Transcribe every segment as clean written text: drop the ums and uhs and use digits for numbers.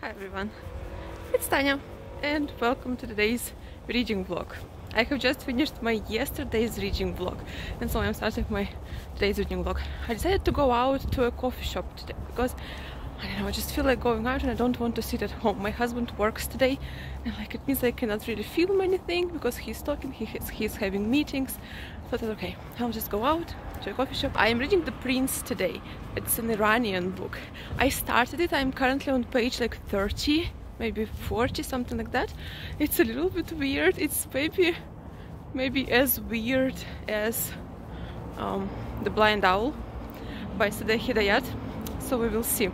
Hi everyone, it's Tanya and welcome to today's reading vlog. I have just finished my yesterday's reading vlog and so I'm starting my today's reading vlog. I decided to go out to a coffee shop today because I don't know, I just feel like going out and I don't want to sit at home. My husband works today and like it means I cannot really film anything because he's talking, he's having meetings. So I thought, okay, I'll just go out to a coffee shop. I am reading The Prince today. It's an Iranian book. I started it, I'm currently on page like 30, maybe 40, something like that. It's a little bit weird. It's maybe as weird as The Blind Owl by Sadegh Hidayat. So we will see.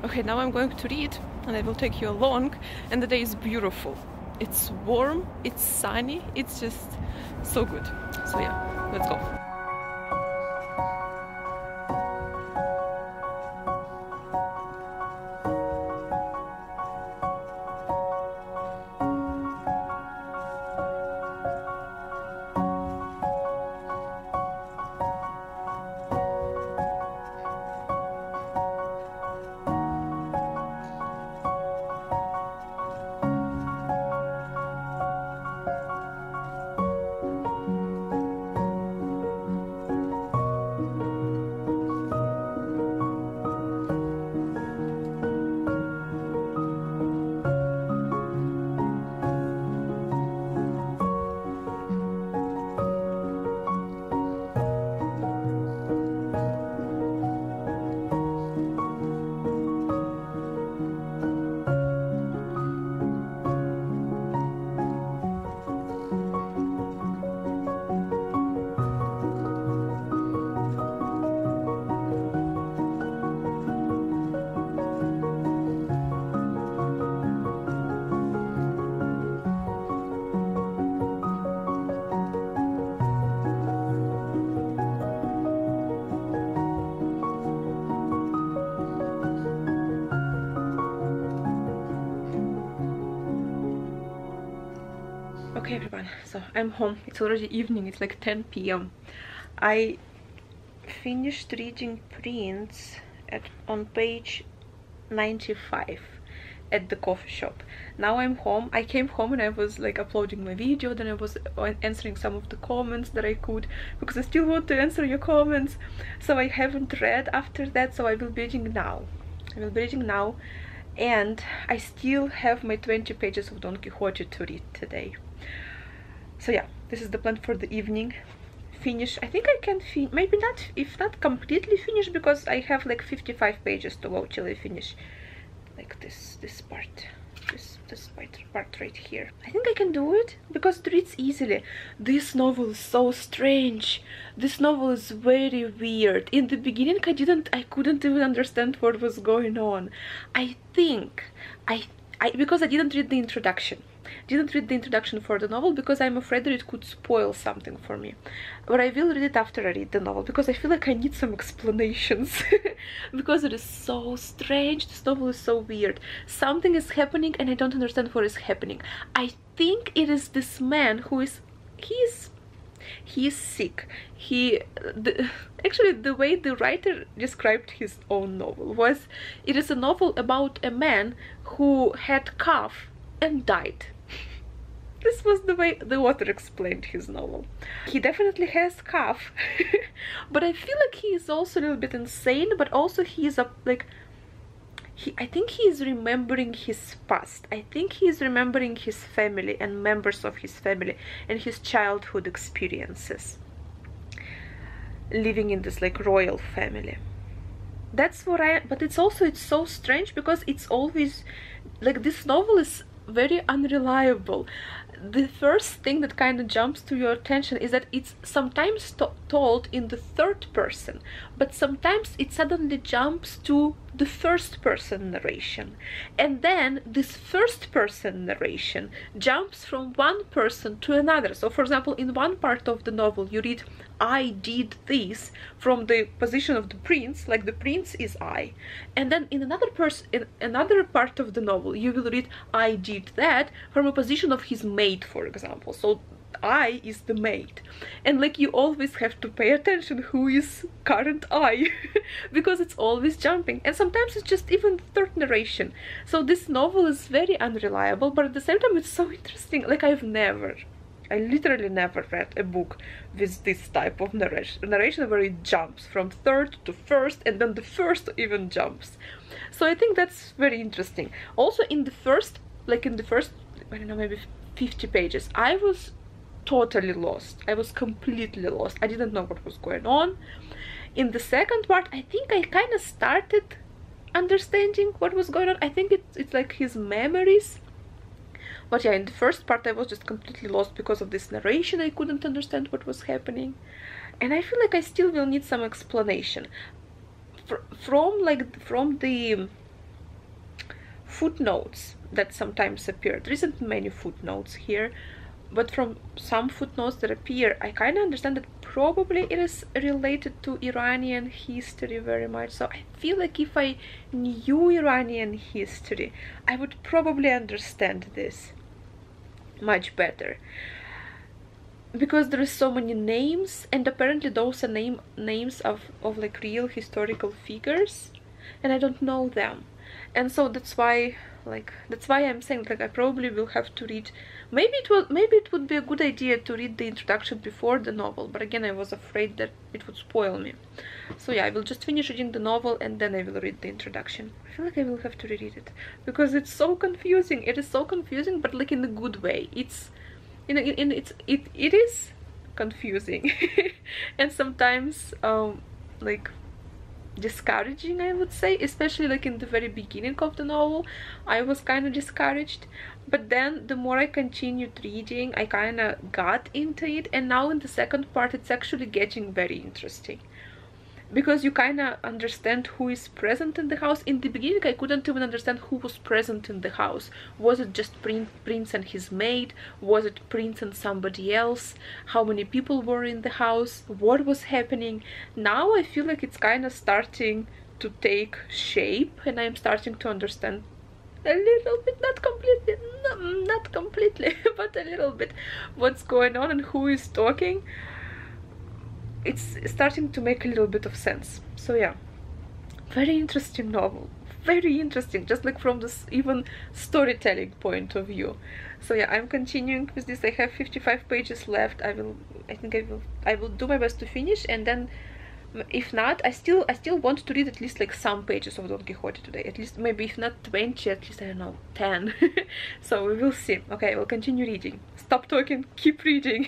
Okay, now I'm going to read and I will take you along, and the day is beautiful. It's warm, it's sunny, it's just so good. So yeah, let's go. Okay everyone, so I'm home. It's already evening, it's like 10 p.m. I finished reading Prince on page 95 at the coffee shop. Now I'm home. I came home and I was like uploading my video, then I was answering some of the comments that I could, because I still want to answer your comments. So I haven't read after that, so I will be reading now. And I still have my 20 pages of Don Quixote to read today. So yeah, this is the plan for the evening. Finish, I think I can maybe not, if not completely finish, because I have like 55 pages to go till I finish like this part right here. I think I can do it because it reads easily. This novel is so strange. This novel is very weird. In the beginning I couldn't even understand what was going on. I think because I didn't read the introduction. For the novel because I'm afraid that it could spoil something for me. But I will read it after I read the novel because I feel like I need some explanations because it is so strange. This novel is so weird. Something is happening and I don't understand what is happening. I think it is this man who is sick. Actually the way the writer described his own novel was, it is a novel about a man who had cough and died. This was the way the author explained his novel. He definitely has cough, but I feel like he is also a little bit insane, but also he is I think he is remembering his past. I think he is remembering his family and members of his family and his childhood experiences living in this like royal family. That's what but it's so strange because it's always like, this novel is very unreliable. The first thing that kind of jumps to your attention is that it's sometimes told in the third person, but sometimes it suddenly jumps to the first person narration, and then this first person narration jumps from one person to another. So for example, in one part of the novel you read I did this from the position of the prince, like the prince is I, and then in another part of the novel you will read I did that from a position of his maid, for example. So I is the maid, and like you always have to pay attention who is current I because it's always jumping, and sometimes it's just even third narration. So this novel is very unreliable, but at the same time it's so interesting. Like I literally never read a book with this type of narration where it jumps from third to first, and then the first even jumps. So I think that's very interesting. Also in the first, I don't know, maybe 50 pages, I was totally lost. I was completely lost. I didn't know what was going on. In the second part, I think I kind of started understanding what was going on. I think it's like his memories. But yeah, in the first part I was just completely lost because of this narration. I couldn't understand what was happening. And I feel like I still will need some explanation. From the footnotes that sometimes appear. There isn't many footnotes here, but from some footnotes that appear, I kind of understand that probably it is related to Iranian history very much. So I feel like if I knew Iranian history, I would probably understand this much better. Because there is so many names, and apparently those are names of like real historical figures, and I don't know them. And so that's why I'm saying, like, I probably will have to read, maybe it would be a good idea to read the introduction before the novel, but again I was afraid that it would spoil me. So yeah, I will just finish reading the novel and then I will read the introduction. I feel like I will have to reread it because it's so confusing. It is so confusing, but like in a good way. It's, you know, it is confusing and sometimes like discouraging, I would say, especially like in the very beginning of the novel. I was kind of discouraged, but then the more I continued reading, I kind of got into it, and now in the second part it's actually getting very interesting because you kind of understand who is present in the house. In the beginning I couldn't even understand who was present in the house. Was it just Prince and his maid? Was it Prince and somebody else? How many people were in the house? What was happening? Now I feel like it's kind of starting to take shape, and I'm starting to understand a little bit, not completely, but a little bit what's going on and who is talking. It's starting to make a little bit of sense. So yeah, very interesting novel, very interesting, just like from this even storytelling point of view. So yeah, I'm continuing with this. I have 55 pages left. I will do my best to finish, and then if not, I still want to read at least like some pages of Don Quixote today, at least, maybe if not 20, at least, I don't know, 10. So we will see. Okay, I will continue reading. Stop talking, keep reading.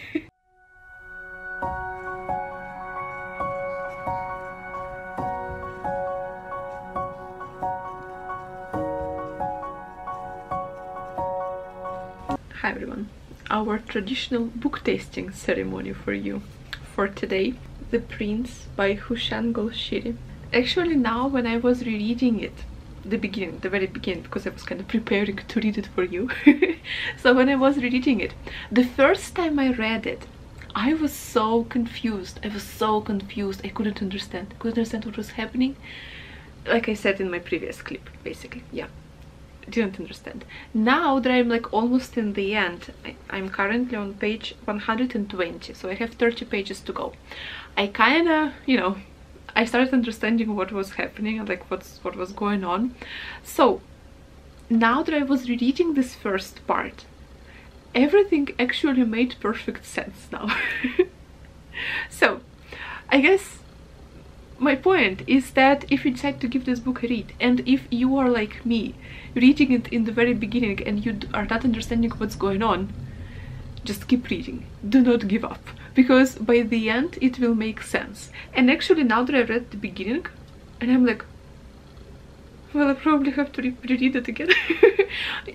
Hi everyone, our traditional book tasting ceremony for you for today. The Prince by Hushan Golshiri. Actually, now when I was rereading it, the very beginning, because I was kind of preparing to read it for you. So when I was rereading it, the first time I read it, I was so confused. I couldn't understand what was happening. Like I said in my previous clip, basically, yeah. Didn't understand. Now that I'm like almost in the end, I'm currently on page 120, so I have 30 pages to go. I kind of, you know, I started understanding what was happening and like what was going on. So now that I was reading this first part, everything actually made perfect sense now. So I guess my point is that if you decide to give this book a read, and if you are like me, reading it in the very beginning and you are not understanding what's going on, just keep reading. Do not give up, because by the end it will make sense. And actually, now that I read the beginning, and I'm like, well, I probably have to reread it again.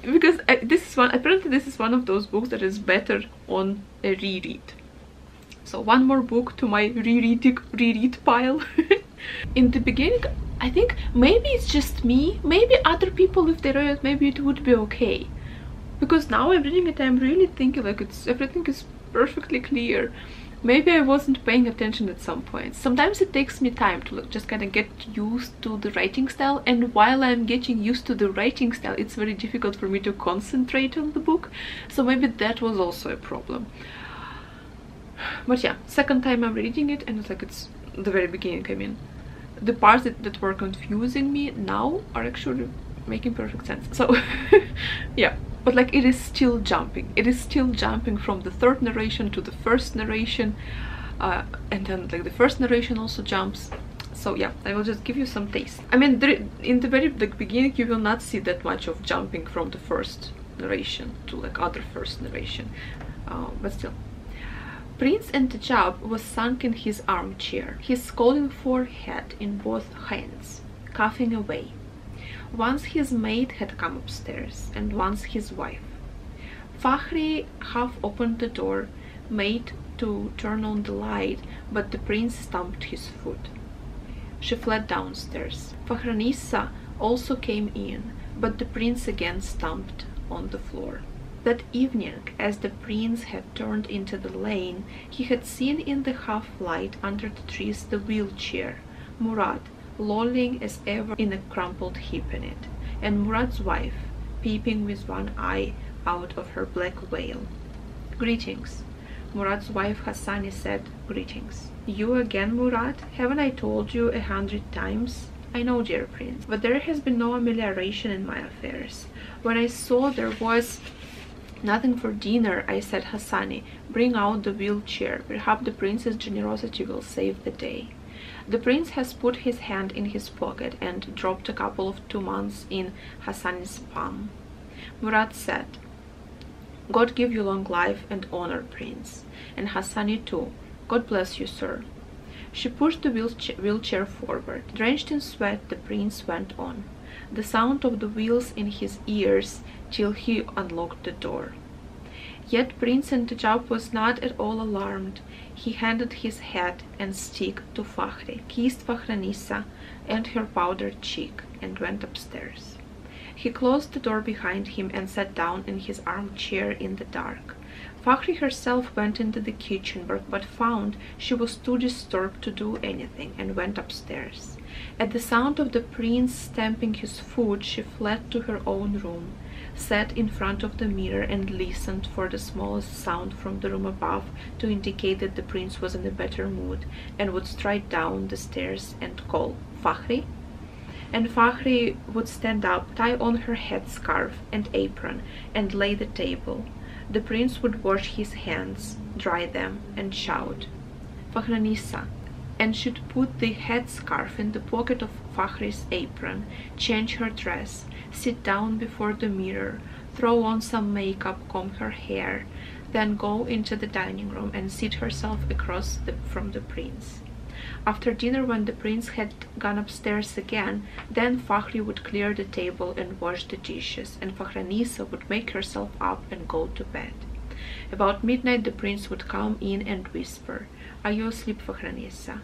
Because apparently this is one of those books that is better on a reread. So one more book to my reread pile. In the beginning, I think maybe it's just me, maybe other people, if they read it, maybe it would be okay. Because now I'm reading it, I'm really thinking like everything is perfectly clear. Maybe I wasn't paying attention at some point. Sometimes it takes me time to just kind of get used to the writing style, and while I'm getting used to the writing style, it's very difficult for me to concentrate on the book. So maybe that was also a problem. But yeah, second time I'm reading it, and it's like it's the very beginning. I mean, the parts that were confusing me now are actually making perfect sense. So yeah, but like it is still jumping. It is still jumping from the third narration to the first narration, and then like the first narration also jumps. So yeah, I will just give you some taste. I mean, in the very beginning you will not see that much of jumping from the first narration to like other first narration, but still. Prince Entejab was sunk in his armchair, his scalding forehead in both hands, coughing away. Once his maid had come upstairs, and once his wife. Fakhri half opened the door, made to turn on the light, but the prince stamped his foot. She fled downstairs. Fakhranisa also came in, but the prince again stamped on the floor. That evening, as the prince had turned into the lane, he had seen in the half-light under the trees the wheelchair, Murad, lolling as ever in a crumpled heap in it, and Murad's wife, peeping with one eye out of her black veil. "Greetings." Murad's wife Hassani said, "Greetings." "You again, Murad? Haven't I told you 100 times?" "I know, dear prince, but there has been no amelioration in my affairs. When I saw there was nothing for dinner, I said, Hassani, bring out the wheelchair. Perhaps the prince's generosity will save the day." The prince has put his hand in his pocket and dropped a couple of tumans in Hassani's palm. Murad said, "God give you long life and honor, prince. And Hassani too. God bless you, sir." She pushed the wheelchair forward. Drenched in sweat, the prince went on, the sound of the wheels in his ears till he unlocked the door. Yet Prince Entejab was not at all alarmed. He handed his hat and stick to Fakhri, kissed Fakhranisa and her powdered cheek, and went upstairs. He closed the door behind him and sat down in his armchair in the dark. Fakhri herself went into the kitchen, but found she was too disturbed to do anything, and went upstairs. At the sound of the prince stamping his foot, she fled to her own room, sat in front of the mirror and listened for the smallest sound from the room above to indicate that the prince was in a better mood, and would stride down the stairs and call, "Fakhri?" And Fakhri would stand up, tie on her headscarf and apron, and lay the table. The prince would wash his hands, dry them, and shout, "Fakhranisa," and should put the headscarf in the pocket of Fakhri's apron, change her dress, sit down before the mirror, throw on some makeup, comb her hair, then go into the dining room and seat herself across from the prince. After dinner, when the prince had gone upstairs again, then Fakhri would clear the table and wash the dishes, and Fakhranisa would make herself up and go to bed. About midnight the prince would come in and whisper, "Are you asleep, Fakhranisa?"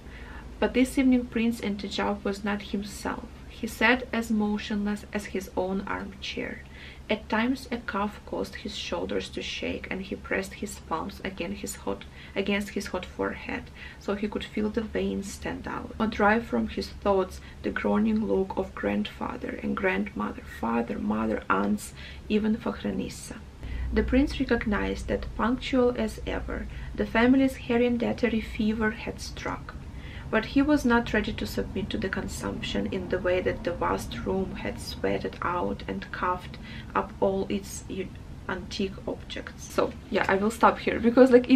But this evening Prince Entejab was not himself. He sat as motionless as his own armchair. At times a cough caused his shoulders to shake, and he pressed his palms against his hot forehead, so he could feel the veins stand out, or drive from his thoughts the groaning look of grandfather and grandmother, father, mother, aunts, even Fakhranisa. The prince recognized that, punctual as ever, the family's hereditary fever had struck. But he was not ready to submit to the consumption in the way that the vast room had sweated out and coughed up all its antique objects. So yeah, I will stop here, because like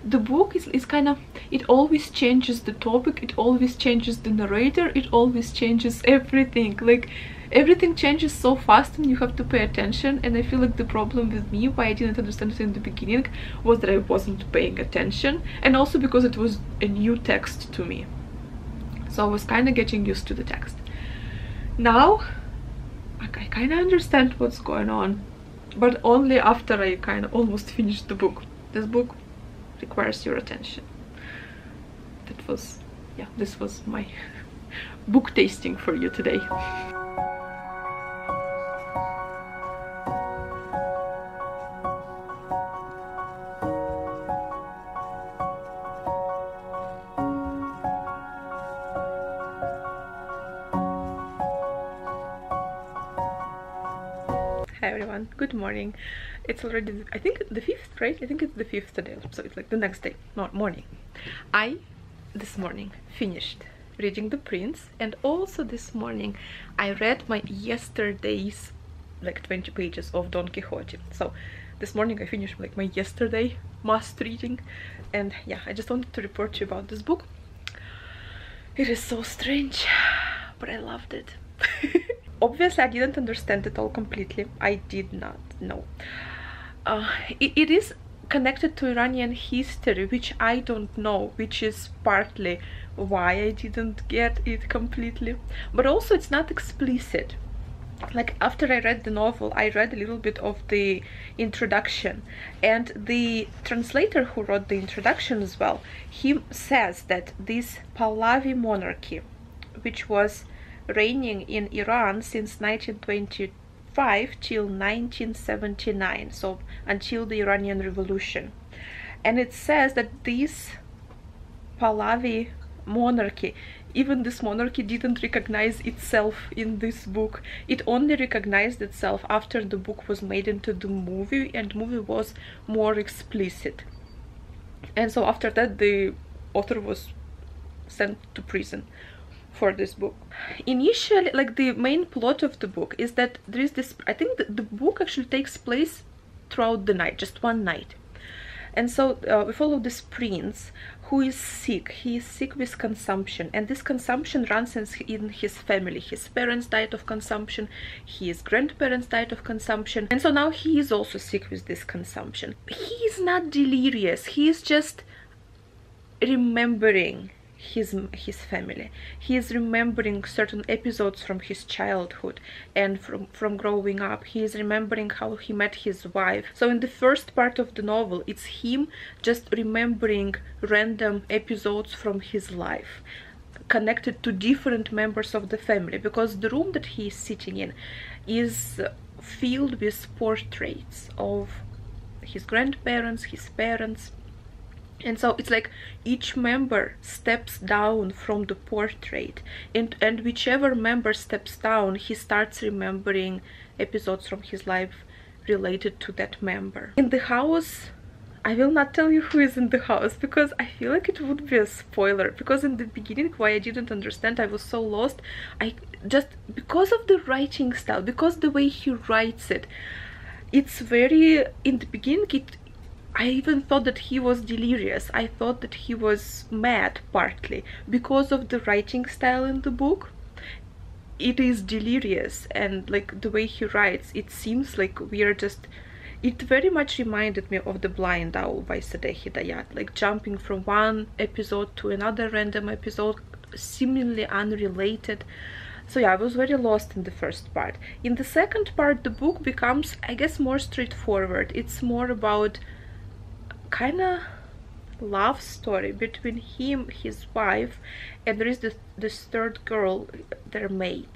the book is kind of, it always changes the topic, it always changes the narrator, it always changes everything. Like everything changes so fast and you have to pay attention, and I feel like the problem with me, why I didn't understand it in the beginning, was that I wasn't paying attention, and also because it was a new text to me. So I was kind of getting used to the text. Now I kind of understand what's going on, but only after I kind of almost finished the book. This book requires your attention. That was, yeah, this was my book tasting for you today. Hi everyone, good morning. It's already, I think, the 5th, right? I think it's the 5th today, so it's like the next day, morning. I, this morning, finished reading The Prince, and also this morning I read my yesterday's like 20 pages of Don Quixote. So this morning I finished like my yesterday must reading, and yeah, I just wanted to report to you about this book. It is so strange, but I loved it. Obviously I didn't understand it all completely. I did not know. It is connected to Iranian history, which I don't know, which is partly why I didn't get it completely, but also it's not explicit. Like, after I read the novel, I read a little bit of the introduction, and the translator who wrote the introduction as well, he says that this Pahlavi monarchy, which was reigning in Iran since 1925 till 1979, so until the Iranian Revolution, and it says that this Pahlavi monarchy, even this monarchy didn't recognize itself in this book. It only recognized itself after the book was made into the movie, and the movie was more explicit. And so after that the author was sent to prison for this book. Initially, like, the main plot of the book is that there is this, I think the book actually takes place throughout the night, just one night. And so we follow this prince who is sick. He is sick with consumption, and this consumption runs in his family. His parents died of consumption, his grandparents died of consumption, and so now he is also sick with this consumption. He is not delirious, he is just remembering his family. He is remembering certain episodes from his childhood and from growing up. He is remembering how he met his wife. So in the first part of the novel, it's him just remembering random episodes from his life connected to different members of the family, because the room that he is sitting in is filled with portraits of his grandparents, his parents. And so it's like each member steps down from the portrait, and whichever member steps down, he starts remembering episodes from his life related to that member. In the house, I will not tell you who is in the house, because I feel like it would be a spoiler, because in the beginning, why I didn't understand, I was so lost. I just, because of the writing style, because the way he writes it, it's very, in the beginning, I even thought that he was delirious. I thought that he was mad, partly because of the writing style in the book. It is delirious, and like the way he writes, it seems like we are just, it very much reminded me of The Blind Owl by Sadegh Hidayat, like jumping from one episode to another random episode, seemingly unrelated. So yeah, I was very lost in the first part. In the second part, the book becomes, I guess, more straightforward. It's more about kind of love story between him, his wife, and there is this third girl, their maid.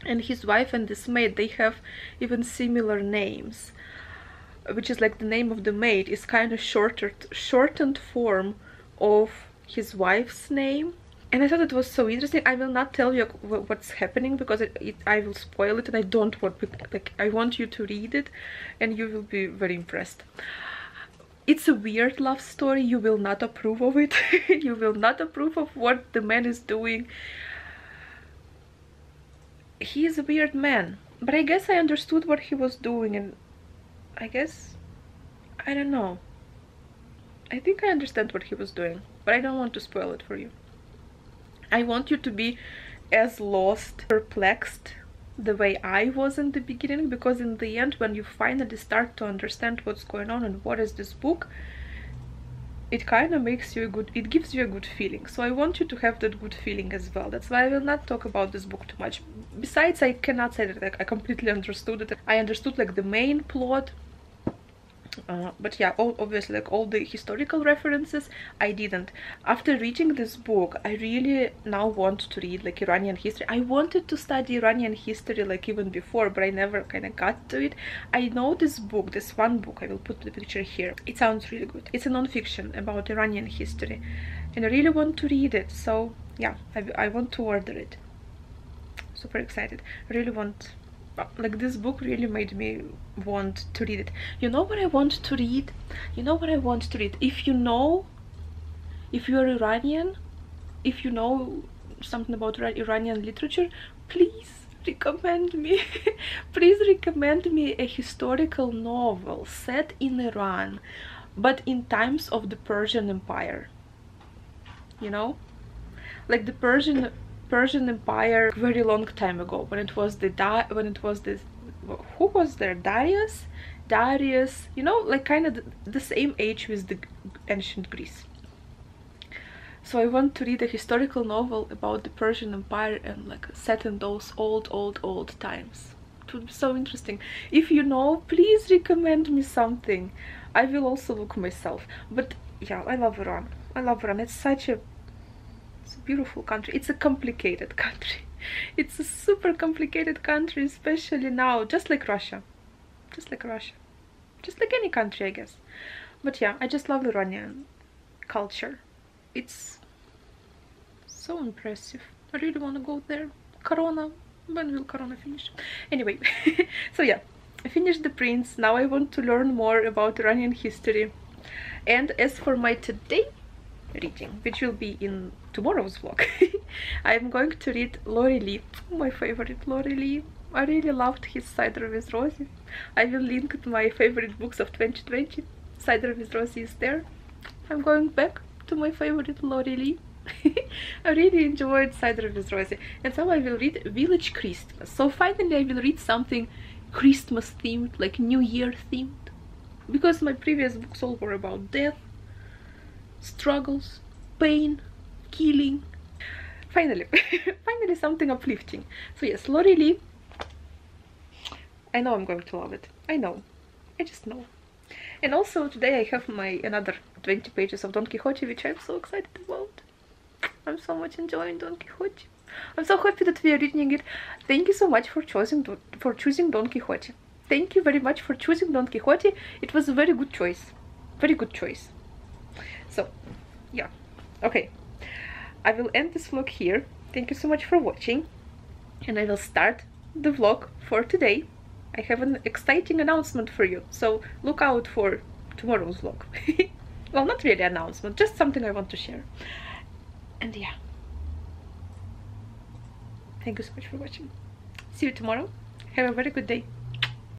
And his wife and this maid, they have even similar names, which is like the name of the maid is kind of shortened form of his wife's name. And I thought it was so interesting. I will not tell you what's happening, because I will spoil it, and I don't want, like, I want you to read it and you will be very impressed. It's a weird love story. You will not approve of it. You will not approve of what the man is doing. He is a weird man, but I guess I understood what he was doing, and I guess, I don't know. I think I understand what he was doing, but I don't want to spoil it for you. I want you to be as lost, perplexed, the way I was in the beginning, because in the end, when you finally start to understand what's going on and what is this book, it kind of makes you it gives you a good feeling. So I want you to have that good feeling as well. That's why I will not talk about this book too much. Besides, I cannot say that, like, I completely understood it. I understood, like, the main plot, but yeah, obviously, like, all the historical references I didn't. After reading this book, I really now want to read, like, Iranian history. I wanted to study Iranian history, like, even before, but I never kind of got to it. I know this book, this one book, I will put the picture here. It sounds really good. It's a non-fiction about Iranian history, and I really want to read it. So yeah, I want to order it. Super excited. I really want like this book really made me want to read it. You know what I want to read? You know what I want to read? If you know, if you're Iranian, if you know something about Iranian literature, please recommend me. Please recommend me a historical novel set in Iran, but in times of the Persian Empire. You know, like the Persian Empire very long time ago, when it was this, who was there, Darius, you know, like kind of the same age with the ancient Greece. So I want to read a historical novel about the Persian Empire and like set in those old times. It would be so interesting. If you know, please recommend me something. I will also look myself. But yeah, I love Iran. I love Iran. It's such a beautiful country. It's a complicated country. It's a super complicated country, especially now, just like Russia. Just like Russia. Just like any country, I guess. But yeah, I just love Iranian culture. It's so impressive. I really want to go there. Corona. When will Corona finish? Anyway, so yeah, I finished The Prince. Now I want to learn more about Iranian history. And as for my today reading, which will be in tomorrow's vlog, I'm going to read Laurie Lee, my favorite Laurie Lee. I really loved his Cider with Rosie. I will link to my favorite books of 2020. Cider with Rosie is there. I'm going back to my favorite Laurie Lee. I really enjoyed Cider with Rosie, and so I will read Village Christmas. So finally I will read something Christmas themed, like New Year themed, because my previous books all were about death, struggles, pain, killing. Finally, finally something uplifting. So yes, Laurie Lee. I know I'm going to love it. I know. I just know. And also today I have my another 20 pages of Don Quixote, which I'm so excited about. I'm so much enjoying Don Quixote. I'm so happy that we are reading it. Thank you so much for choosing Don Quixote. Thank you very much for choosing Don Quixote. It was a very good choice. Very good choice. So, yeah. Okay. I will end this vlog here. Thank you so much for watching. And I will start the vlog for today. I have an exciting announcement for you. So, look out for tomorrow's vlog. Well, not really an announcement, just something I want to share. And yeah. Thank you so much for watching. See you tomorrow. Have a very good day.